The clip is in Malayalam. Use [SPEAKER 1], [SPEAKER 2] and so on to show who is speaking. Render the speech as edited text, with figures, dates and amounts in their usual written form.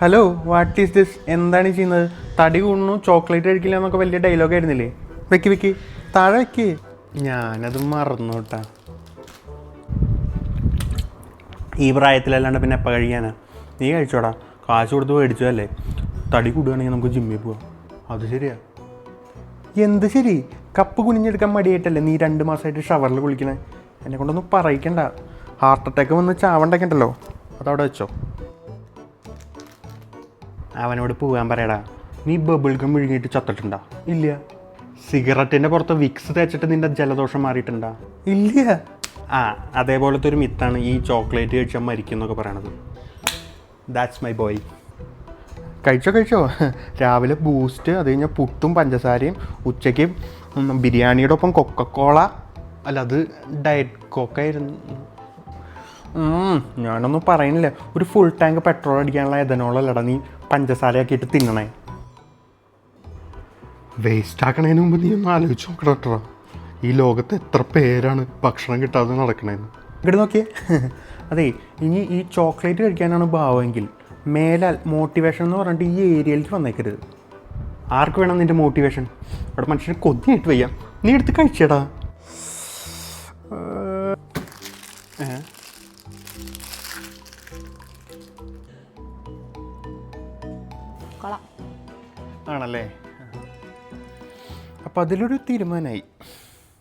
[SPEAKER 1] Hello what is this? എന്താണ് ചെയ്യുന്നത്? തടി കൂടുന്നു, ചോക്ലേറ്റ് കഴിക്കില്ല എന്നൊക്കെ വലിയ ഡയലോഗ് ആയിരുന്നില്ലേ? വെക്ക് താഴെ വെക്ക്. ഞാനത് മറന്നു കേട്ടാ. ഈ പ്രായത്തിലല്ലാണ്ട് പിന്നെ എപ്പോൾ കഴിക്കാനാ? നീ കഴിച്ചോടാ, കാശ് കൊടുത്ത് മേടിച്ചതല്ലേ. തടി കൂടുകയാണെങ്കിൽ നമുക്ക് ജിമ്മിൽ പോവാം. അത് ശരിയാ. എന്ത് ശരി? കപ്പ് കുനിഞ്ഞെടുക്കാൻ മടിയായിട്ടല്ലേ നീ 2 മാസമായിട്ട് ഷവറിൽ കുളിക്കണേ? എന്നെ കൊണ്ടൊന്നും പറയിക്കണ്ട. ഹാർട്ട് അറ്റാക്ക് വന്ന് ചാവണ്ടൊക്കെ ഉണ്ടല്ലോ, അതവിടെ വെച്ചോ. അവനോട് പോകാൻ പറയടാ. നീ ബബിൾ ഗം വിഴുങ്ങിയിട്ട് ചത്തിട്ടുണ്ടോ? ഇല്ല. സിഗരറ്റിൻ്റെ പുറത്ത് വിക്സ് തേച്ചിട്ട് നിൻ്റെ ജലദോഷം മാറിയിട്ടുണ്ടോ? ഇല്ല. അതേപോലത്തെ ഒരു മിത്താണ് ഈ ചോക്ലേറ്റ് കഴിച്ചാൽ മരിക്കും എന്നൊക്കെ പറയണത്. That's my boy. കഴിച്ചോ. രാവിലെ ബൂസ്റ്റ്, അത് കഴിഞ്ഞാൽ പുട്ടും പഞ്ചസാരയും, ഉച്ചയ്ക്ക് ബിരിയാണിയുടെ ഒപ്പം കൊക്കക്കോള. അല്ല, അത് ഡയറ്റ് കോക്കായിരുന്നു. ഞാനൊന്നും പറയുന്നില്ല. ഒരു ഫുൾ ടാങ്ക് പെട്രോൾ അടിക്കാനുള്ള എഥനോളല്ലടാ നീ പഞ്ചസാരയാക്കിയിട്ട് തിന്നണേ. വേസ്റ്റ് ആക്കണതിന് മുമ്പ് നീ ഒന്ന് ആലോചിച്ച് നോക്കട്ടോ. ഈ ലോകത്ത് എത്ര പേരാണ് ഭക്ഷണം കിട്ടാതെ നടക്കണേന്ന്. ഇങ്ങോട്ട് നോക്കിയേ. അതെ, ഇനി ഈ ചോക്ലേറ്റ് കഴിക്കാനാണ് ഭാവമെങ്കിൽ മേലാൽ മോട്ടിവേഷൻ എന്ന് പറഞ്ഞിട്ട് ഈ ഏരിയയിലേക്ക് വന്നേക്കരുത്. ആർക്ക് വേണം നിൻ്റെ മോട്ടിവേഷൻ? അവിടെ മനുഷ്യന് കൊതിയായിട്ട് വയ്യ. നീ എടുത്ത് കഴിച്ചേടാ. ആണല്ലേ? അപ്പം അതിലൊരു തീരുമാനമായി.